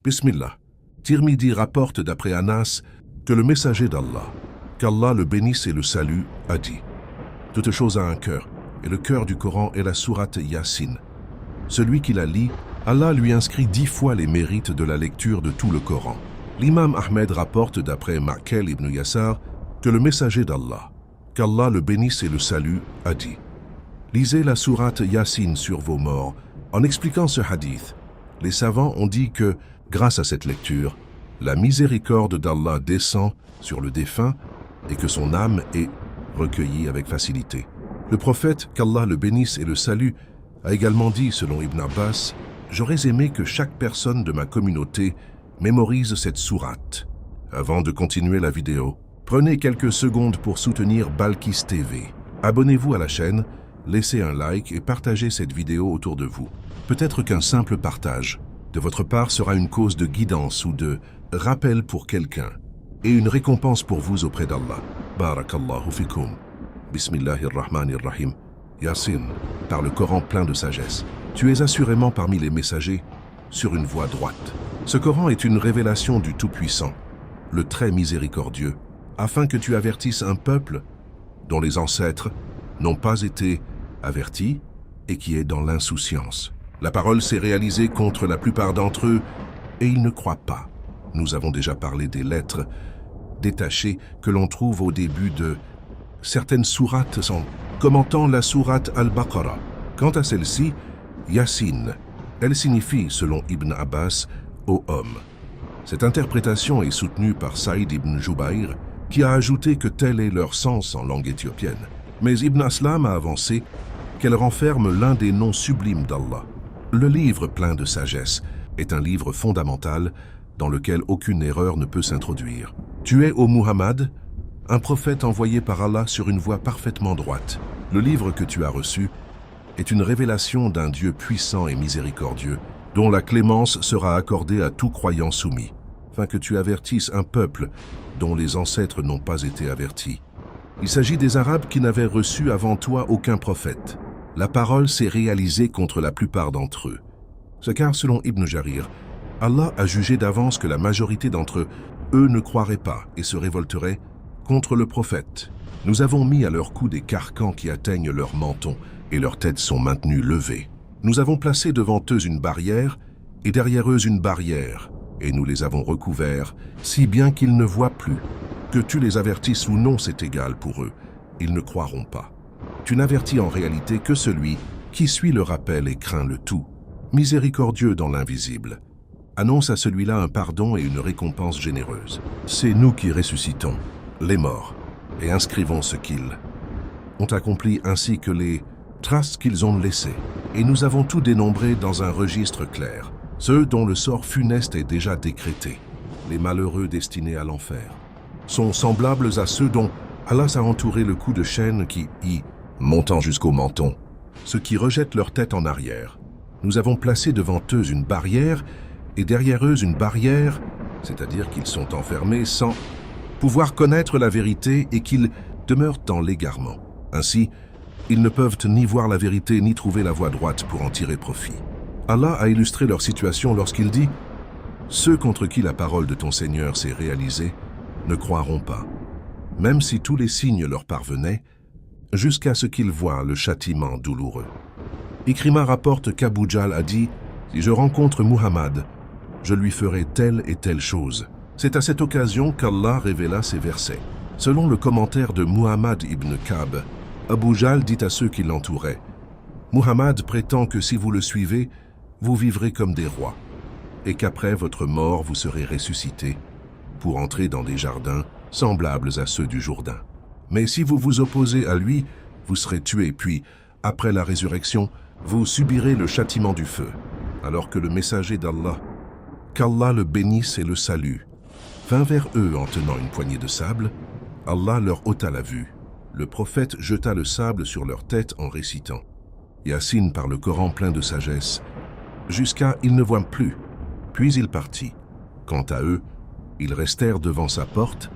Bismillah. Tirmidhi rapporte d'après Anas que le messager d'Allah, qu'Allah le bénisse et le salue, a dit « Toute chose a un cœur, et le cœur du Coran est la sourate Yasin. Celui qui la lit, Allah lui inscrit 10 fois les mérites de la lecture de tout le Coran. » L'imam Ahmed rapporte d'après Ma'kel ibn Yasar que le messager d'Allah, qu'Allah le bénisse et le salue, a dit « Lisez la sourate Yasin sur vos morts. » En expliquant ce hadith, les savants ont dit que, grâce à cette lecture, la miséricorde d'Allah descend sur le défunt et que son âme est recueillie avec facilité. Le prophète, qu'Allah le bénisse et le salue, a également dit, selon Ibn Abbas, « J'aurais aimé que chaque personne de ma communauté mémorise cette sourate. » Avant de continuer la vidéo, prenez quelques secondes pour soutenir Balkis TV. Abonnez-vous à la chaîne, laissez un like et partagez cette vidéo autour de vous. Peut-être qu'un simple partage de votre part sera une cause de guidance ou de rappel pour quelqu'un et une récompense pour vous auprès d'Allah. Barakallahu fikum. Bismillahirrahmanirrahim. Yasin, par le Coran plein de sagesse. Tu es assurément parmi les messagers sur une voie droite. Ce Coran est une révélation du Tout-Puissant, le très miséricordieux, afin que tu avertisses un peuple dont les ancêtres n'ont pas été avertis et qui est dans l'insouciance. La parole s'est réalisée contre la plupart d'entre eux et ils ne croient pas. Nous avons déjà parlé des lettres détachées que l'on trouve au début de certaines sourates en commentant la sourate Al-Baqarah. Quant à celle-ci, Yasin, elle signifie, selon Ibn Abbas, « ô homme ». Cette interprétation est soutenue par Saïd ibn Jubayr, qui a ajouté que tel est leur sens en langue éthiopienne. Mais Ibn Aslam a avancé qu'elle renferme l'un des noms sublimes d'Allah. Le livre plein de sagesse est un livre fondamental dans lequel aucune erreur ne peut s'introduire. Tu es, ô Muhammad, un prophète envoyé par Allah sur une voie parfaitement droite. Le livre que tu as reçu est une révélation d'un Dieu puissant et miséricordieux, dont la clémence sera accordée à tout croyant soumis, afin que tu avertisses un peuple dont les ancêtres n'ont pas été avertis. Il s'agit des Arabes qui n'avaient reçu avant toi aucun prophète. La parole s'est réalisée contre la plupart d'entre eux. C'est car, selon Ibn Jarir, Allah a jugé d'avance que la majorité d'entre eux ne croiraient pas et se révolteraient contre le prophète. Nous avons mis à leur cou des carcans qui atteignent leur menton et leurs têtes sont maintenues levées. Nous avons placé devant eux une barrière et derrière eux une barrière et nous les avons recouverts si bien qu'ils ne voient plus. Que tu les avertisses ou non, c'est égal pour eux. Ils ne croiront pas. Tu n'avertis en réalité que celui qui suit le rappel et craint le tout. Miséricordieux dans l'invisible. Annonce à celui-là un pardon et une récompense généreuse. C'est nous qui ressuscitons les morts et inscrivons ce qu'ils ont accompli ainsi que les traces qu'ils ont laissées. Et nous avons tout dénombré dans un registre clair. Ceux dont le sort funeste est déjà décrété, les malheureux destinés à l'enfer, sont semblables à ceux dont Allah a entouré le cou de chaîne qui y montant jusqu'au menton, ceux qui rejettent leur tête en arrière. Nous avons placé devant eux une barrière et derrière eux une barrière, c'est-à-dire qu'ils sont enfermés sans pouvoir connaître la vérité et qu'ils demeurent dans l'égarement. Ainsi, ils ne peuvent ni voir la vérité ni trouver la voie droite pour en tirer profit. Allah a illustré leur situation lorsqu'il dit « Ceux contre qui la parole de ton Seigneur s'est réalisée ne croiront pas, même si tous les signes leur parvenaient, jusqu'à ce qu'ils voient le châtiment douloureux. » Ikrima rapporte qu'Abu Jahl a dit « Si je rencontre Muhammad, je lui ferai telle et telle chose. » C'est à cette occasion qu'Allah révéla ces versets. Selon le commentaire de Muhammad ibn Ka'b, Abu Jahl dit à ceux qui l'entouraient « Muhammad prétend que si vous le suivez, vous vivrez comme des rois, et qu'après votre mort vous serez ressuscités pour entrer dans des jardins semblables à ceux du Jourdain. Mais si vous vous opposez à lui, vous serez tués, puis, après la résurrection, vous subirez le châtiment du feu. » Alors que le messager d'Allah, qu'Allah le bénisse et le salue, vint vers eux en tenant une poignée de sable, Allah leur ôta la vue. Le prophète jeta le sable sur leur tête en récitant Yasin par le Coran plein de sagesse, jusqu'à ils ne voient plus. Puis il partit. Quant à eux, ils restèrent devant sa porte,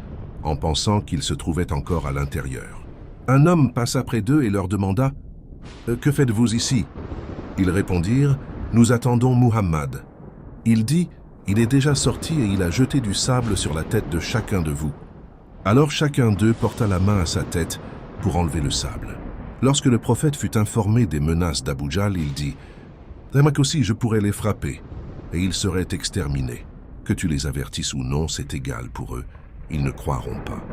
en pensant qu'il se trouvait encore à l'intérieur. Un homme passa près d'eux et leur demanda « Que faites-vous ici ?» Ils répondirent « Nous attendons Muhammad. » Il dit Il est déjà sorti et il a jeté du sable sur la tête de chacun de vous. Alors chacun d'eux porta la main à sa tête pour enlever le sable. Lorsque le prophète fut informé des menaces d'Abu Jahl, il dit « Remarque aussi, je pourrais les frapper, et ils seraient exterminés. Que tu les avertisses ou non, c'est égal pour eux. Ils ne croiront pas.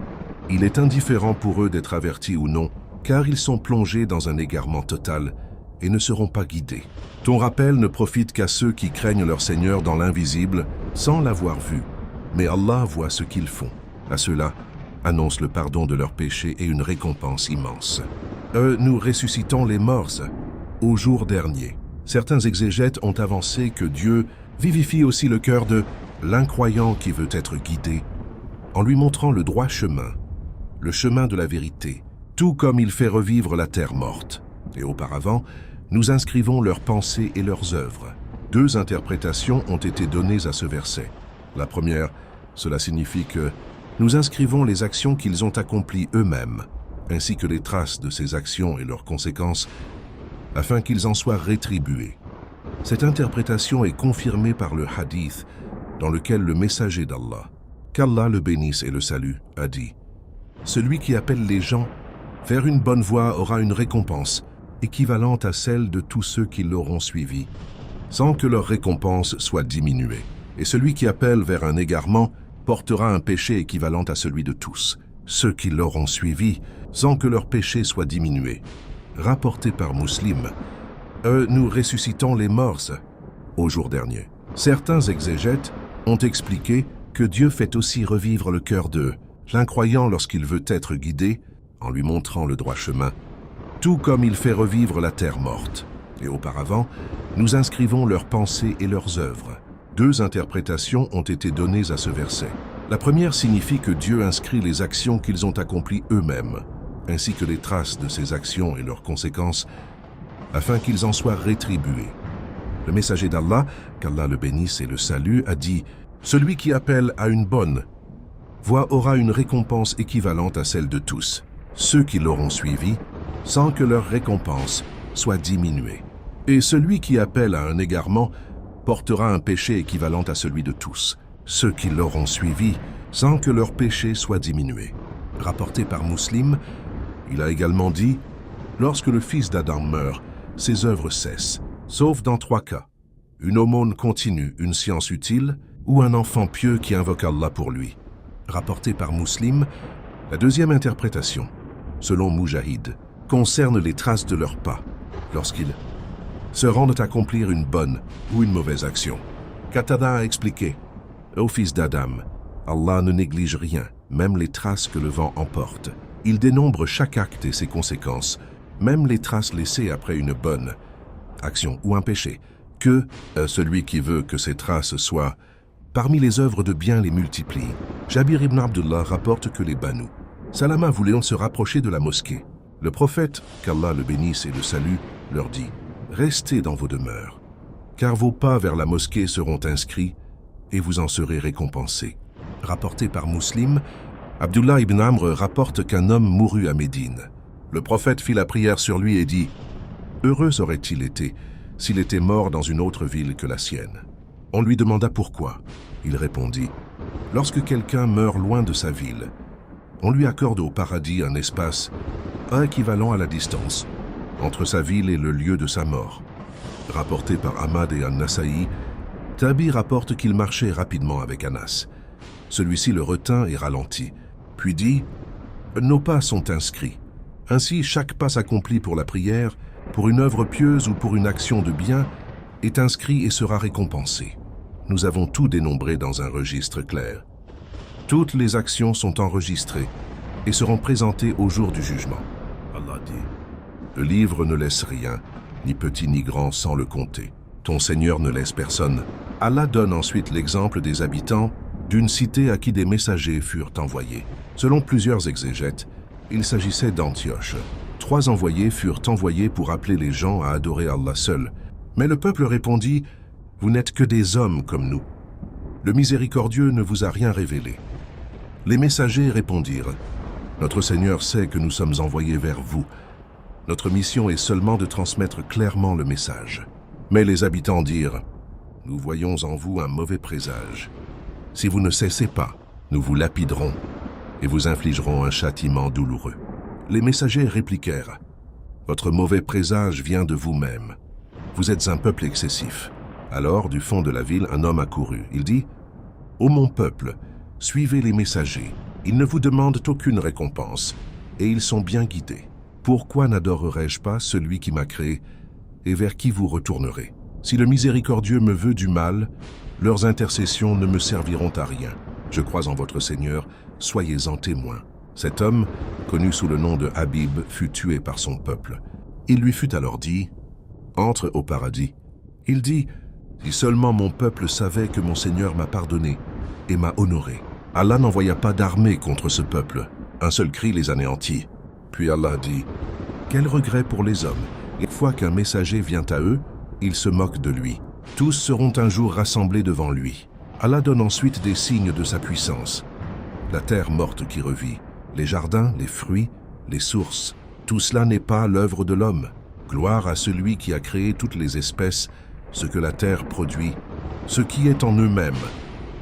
Il est indifférent pour eux d'être avertis ou non, car ils sont plongés dans un égarement total et ne seront pas guidés. Ton rappel ne profite qu'à ceux qui craignent leur Seigneur dans l'invisible, sans l'avoir vu. Mais Allah voit ce qu'ils font. À ceux-là, annonce le pardon de leurs péchés et une récompense immense. Nous ressuscitons les morts au jour dernier. Certains exégètes ont avancé que Dieu vivifie aussi le cœur de l'incroyant qui veut être guidé, en lui montrant le droit chemin, le chemin de la vérité, tout comme il fait revivre la terre morte. Et auparavant, nous inscrivons leurs pensées et leurs œuvres. 2 interprétations ont été données à ce verset. La première, cela signifie que nous inscrivons les actions qu'ils ont accomplies eux-mêmes, ainsi que les traces de ces actions et leurs conséquences, afin qu'ils en soient rétribués. Cette interprétation est confirmée par le hadith, dans lequel le messager d'Allah, qu'Allah le bénisse et le salue, a dit « Celui qui appelle les gens vers une bonne voie aura une récompense équivalente à celle de tous ceux qui l'auront suivi, sans que leur récompense soit diminuée. Et celui qui appelle vers un égarement portera un péché équivalent à celui de tous, ceux qui l'auront suivi, sans que leur péché soit diminué. » Rapporté par Muslim, nous ressuscitons les morts au jour dernier. Certains exégètes ont expliqué que Dieu fait aussi revivre le cœur de l'incroyant lorsqu'il veut être guidé, en lui montrant le droit chemin, tout comme il fait revivre la terre morte. Et auparavant, nous inscrivons leurs pensées et leurs œuvres. 2 interprétations ont été données à ce verset. La première signifie que Dieu inscrit les actions qu'ils ont accomplies eux-mêmes, ainsi que les traces de ces actions et leurs conséquences, afin qu'ils en soient rétribués. Le messager d'Allah, qu'Allah le bénisse et le salue, a dit « Celui qui appelle à une bonne voie aura une récompense équivalente à celle de tous, ceux qui l'auront suivi, sans que leur récompense soit diminuée. Et celui qui appelle à un égarement portera un péché équivalent à celui de tous, ceux qui l'auront suivi, sans que leur péché soit diminué. » Rapporté par Muslim, il a également dit « Lorsque le fils d'Adam meurt, ses œuvres cessent, sauf dans 3 cas. Une aumône continue, une science utile, ou un enfant pieux qui invoque Allah pour lui. » Rapporté par Muslim, la deuxième interprétation, selon Mujahid, concerne les traces de leurs pas, lorsqu'ils se rendent accomplir une bonne ou une mauvaise action. Qatada a expliqué « Ô fils d'Adam, Allah ne néglige rien, même les traces que le vent emporte. Il dénombre chaque acte et ses conséquences, même les traces laissées après une bonne action ou un péché, que celui qui veut que ces traces soient parmi les œuvres de bien les multiplie. » Jabir ibn Abdullah rapporte que les Banu Salama voulaient se rapprocher de la mosquée. Le prophète, qu'Allah le bénisse et le salue, leur dit « Restez dans vos demeures, car vos pas vers la mosquée seront inscrits et vous en serez récompensés. » Rapporté par Muslim, Abdullah ibn Amr rapporte qu'un homme mourut à Médine. Le prophète fit la prière sur lui et dit « Heureux aurait-il été s'il était mort dans une autre ville que la sienne. » On lui demanda pourquoi. Il répondit « Lorsque quelqu'un meurt loin de sa ville, on lui accorde au paradis un espace équivalent à la distance entre sa ville et le lieu de sa mort. » Rapporté par Ahmad et An-Nasa'i, Tabi rapporte qu'il marchait rapidement avec Anas. Celui-ci le retint et ralentit, puis dit « Nos pas sont inscrits. Ainsi, chaque pas accompli pour la prière, pour une œuvre pieuse ou pour une action de bien, est inscrit et sera récompensé. Nous avons tout dénombré dans un registre clair. Toutes les actions sont enregistrées et seront présentées au jour du jugement. » Allah dit « Le livre ne laisse rien, ni petit ni grand, sans le compter. Ton Seigneur ne laisse personne. » Allah donne ensuite l'exemple des habitants d'une cité à qui des messagers furent envoyés. Selon plusieurs exégètes, il s'agissait d'Antioche. 3 envoyés furent envoyés pour appeler les gens à adorer Allah seul. Mais le peuple répondit « Vous n'êtes que des hommes comme nous. Le miséricordieux ne vous a rien révélé. » Les messagers répondirent « Notre Seigneur sait que nous sommes envoyés vers vous. Notre mission est seulement de transmettre clairement le message. » Mais les habitants dirent « nous voyons en vous un mauvais présage. Si vous ne cessez pas, nous vous lapiderons et vous infligerons un châtiment douloureux. » Les messagers répliquèrent, « Votre mauvais présage vient de vous-même. Vous êtes un peuple excessif. » Alors, du fond de la ville, un homme accourut. Il dit, « Ô mon peuple, suivez les messagers. Ils ne vous demandent aucune récompense, et ils sont bien guidés. Pourquoi n'adorerais-je pas celui qui m'a créé, et vers qui vous retournerez? Si le miséricordieux me veut du mal, leurs intercessions ne me serviront à rien. Je crois en votre Seigneur, soyez-en témoins. » Cet homme, connu sous le nom de Habib, fut tué par son peuple. Il lui fut alors dit, « Entre au paradis. » Il dit, « Si seulement mon peuple savait que mon Seigneur m'a pardonné et m'a honoré. » Allah n'envoya pas d'armée contre ce peuple. Un seul cri les anéantit. Puis Allah dit, « Quel regret pour les hommes. Une fois qu'un messager vient à eux, ils se moquent de lui. Tous seront un jour rassemblés devant lui. » Allah donne ensuite des signes de sa puissance. La terre morte qui revit, les jardins, les fruits, les sources, tout cela n'est pas l'œuvre de l'homme. Gloire à celui qui a créé toutes les espèces, ce que la terre produit, ce qui est en eux-mêmes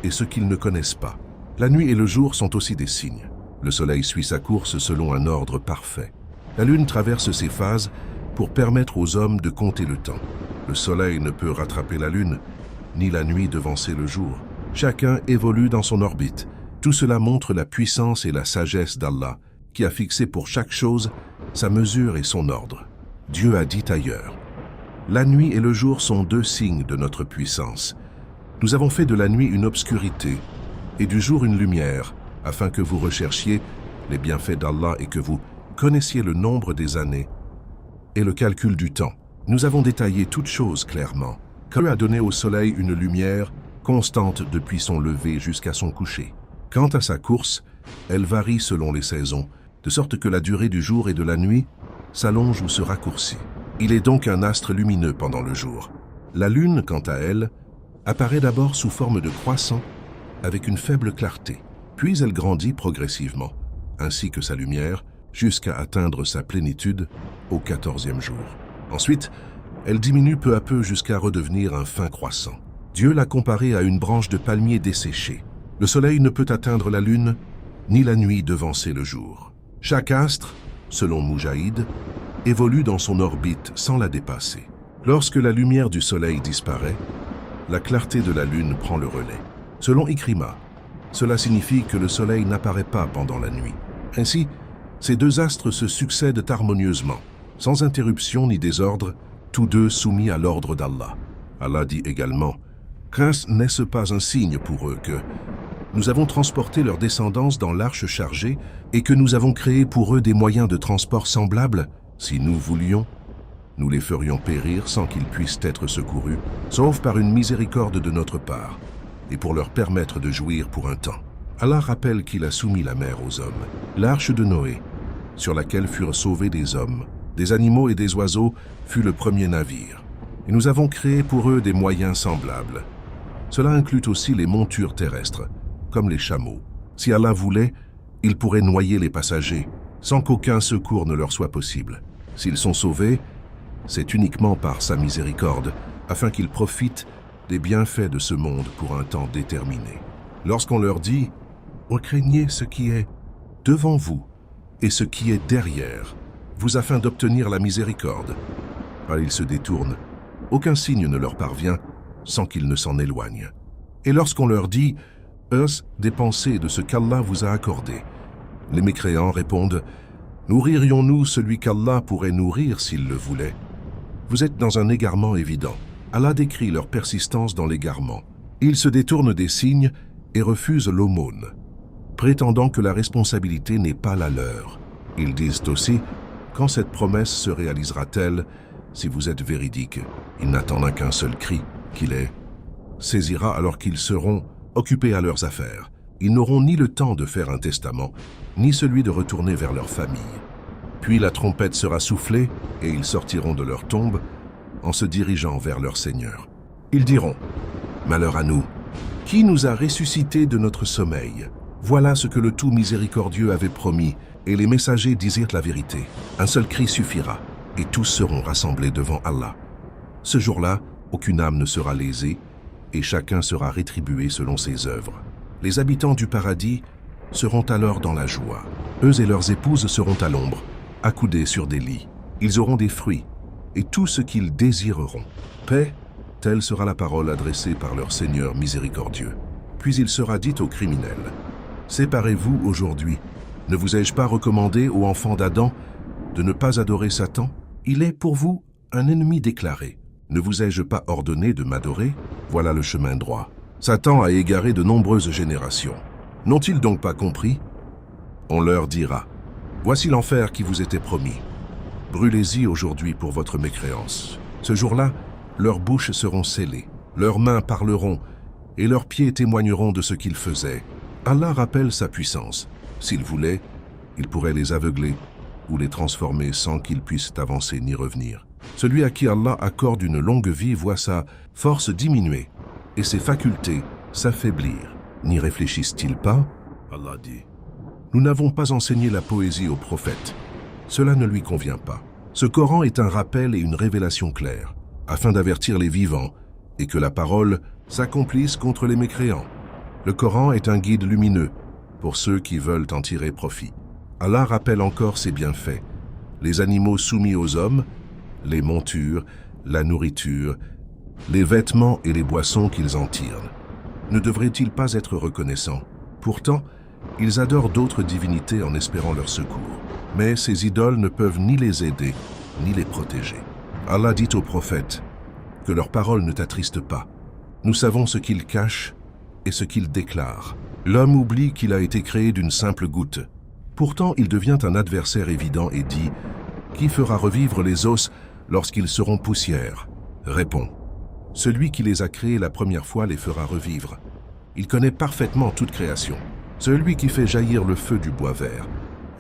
et ce qu'ils ne connaissent pas. La nuit et le jour sont aussi des signes. Le soleil suit sa course selon un ordre parfait. La lune traverse ses phases pour permettre aux hommes de compter le temps. Le soleil ne peut rattraper la lune, ni la nuit devancer le jour. Chacun évolue dans son orbite. Tout cela montre la puissance et la sagesse d'Allah, qui a fixé pour chaque chose sa mesure et son ordre. Dieu a dit ailleurs, « La nuit et le jour sont deux signes de notre puissance. Nous avons fait de la nuit une obscurité et du jour une lumière, afin que vous recherchiez les bienfaits d'Allah et que vous connaissiez le nombre des années et le calcul du temps. Nous avons détaillé toutes choses clairement. Dieu a donné au soleil une lumière constante depuis son lever jusqu'à son coucher. Quant à sa course, elle varie selon les saisons, de sorte que la durée du jour et de la nuit s'allonge ou se raccourcit. Il est donc un astre lumineux pendant le jour. La lune, quant à elle, apparaît d'abord sous forme de croissant, avec une faible clarté. Puis elle grandit progressivement, ainsi que sa lumière, jusqu'à atteindre sa plénitude au 14e jour. Ensuite, elle diminue peu à peu jusqu'à redevenir un fin croissant. Dieu l'a comparée à une branche de palmier desséchée. Le soleil ne peut atteindre la lune, ni la nuit devancer le jour. Chaque astre, selon Moujahid, évolue dans son orbite sans la dépasser. Lorsque la lumière du soleil disparaît, la clarté de la lune prend le relais. Selon Ikrima, cela signifie que le soleil n'apparaît pas pendant la nuit. Ainsi, ces deux astres se succèdent harmonieusement, sans interruption ni désordre, tous deux soumis à l'ordre d'Allah. Allah dit également, « Qu'est-ce n'est-ce pas un signe pour eux que nous avons transporté leur descendance dans l'arche chargée et que nous avons créé pour eux des moyens de transport semblables? Si nous voulions, nous les ferions périr sans qu'ils puissent être secourus, sauf par une miséricorde de notre part, et pour leur permettre de jouir pour un temps. » Allah rappelle qu'il a soumis la mer aux hommes, l'arche de Noé, sur laquelle furent sauvés des hommes, des animaux et des oiseaux, fut le premier navire. Et nous avons créé pour eux des moyens semblables. Cela inclut aussi les montures terrestres, comme les chameaux. Si Allah voulait, il pourrait noyer les passagers, sans qu'aucun secours ne leur soit possible. S'ils sont sauvés, c'est uniquement par sa miséricorde, afin qu'ils profitent des bienfaits de ce monde pour un temps déterminé. Lorsqu'on leur dit « Recraignez ce qui est devant vous et ce qui est derrière vous afin d'obtenir la miséricorde », alors ils se détournent. Aucun signe ne leur parvient sans qu'ils ne s'en éloignent. Et lorsqu'on leur dit « Dépensez de ce qu'Allah vous a accordé », les mécréants répondent « Nourririons-nous celui qu'Allah pourrait nourrir s'il le voulait ?» Vous êtes dans un égarement évident. Allah décrit leur persistance dans l'égarement. Ils se détournent des signes et refusent l'aumône, prétendant que la responsabilité n'est pas la leur. Ils disent aussi « Quand cette promesse se réalisera-t-elle ? Si vous êtes véridique, il n'attendra qu'un seul cri, qu'il est, saisira alors qu'ils seront occupés à leurs affaires. Ils n'auront ni le temps de faire un testament, ni celui de retourner vers leur famille. Puis la trompette sera soufflée et ils sortiront de leur tombe en se dirigeant vers leur Seigneur. Ils diront « Malheur à nous, qui nous a ressuscités de notre sommeil ? Voilà ce que le tout miséricordieux avait promis, et les messagers disirent la vérité. Un seul cri suffira, et tous seront rassemblés devant Allah. Ce jour-là, aucune âme ne sera lésée, et chacun sera rétribué selon ses œuvres. Les habitants du paradis seront alors dans la joie. Eux et leurs épouses seront à l'ombre, accoudés sur des lits. Ils auront des fruits et tout ce qu'ils désireront. Paix, telle sera la parole adressée par leur Seigneur miséricordieux. Puis il sera dit aux criminels: séparez-vous aujourd'hui. Ne vous ai-je pas recommandé aux enfants d'Adam de ne pas adorer Satan? Il est pour vous un ennemi déclaré. Ne vous ai-je pas ordonné de m'adorer? Voilà le chemin droit. Satan a égaré de nombreuses générations. N'ont-ils donc pas compris? On leur dira: voici l'enfer qui vous était promis. Brûlez-y aujourd'hui pour votre mécréance. Ce jour-là, leurs bouches seront scellées, leurs mains parleront et leurs pieds témoigneront de ce qu'ils faisaient. Allah rappelle sa puissance. S'il voulait, il pourrait les aveugler ou les transformer sans qu'ils puissent avancer ni revenir. Celui à qui Allah accorde une longue vie voit sa force diminuer et ses facultés s'affaiblir. N'y réfléchissent-ils pas? Allah dit: nous n'avons pas enseigné la poésie au prophète. Cela ne lui convient pas. Ce Coran est un rappel et une révélation claire, afin d'avertir les vivants et que la parole s'accomplisse contre les mécréants. Le Coran est un guide lumineux pour ceux qui veulent en tirer profit. Allah rappelle encore ses bienfaits: les animaux soumis aux hommes, les montures, la nourriture, les vêtements et les boissons qu'ils en tirent. Ne devraient-ils pas être reconnaissants? Pourtant, ils adorent d'autres divinités en espérant leur secours. Mais ces idoles ne peuvent ni les aider, ni les protéger. Allah dit aux prophètes que leurs paroles ne t'attristent pas. Nous savons ce qu'ils cachent et ce qu'ils déclarent. L'homme oublie qu'il a été créé d'une simple goutte. Pourtant, il devient un adversaire évident et dit: qui fera revivre les os lorsqu'ils seront poussière? Réponds: celui qui les a créés la première fois les fera revivre. Il connaît parfaitement toute création. Celui qui fait jaillir le feu du bois vert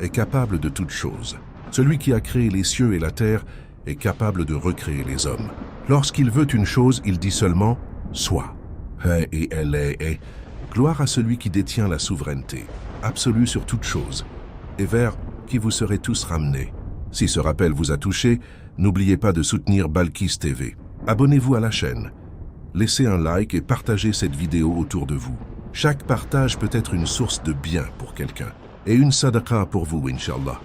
est capable de toutes choses. Celui qui a créé les cieux et la terre est capable de recréer les hommes. Lorsqu'il veut une chose, il dit seulement « soit ». Et elle est. Gloire à celui qui détient la souveraineté, absolue sur toute chose, et vers qui vous serez tous ramenés. Si ce rappel vous a touché, n'oubliez pas de soutenir Balkis TV. Abonnez-vous à la chaîne, laissez un like et partagez cette vidéo autour de vous. Chaque partage peut être une source de bien pour quelqu'un, et une sadaqa pour vous, Inch'Allah.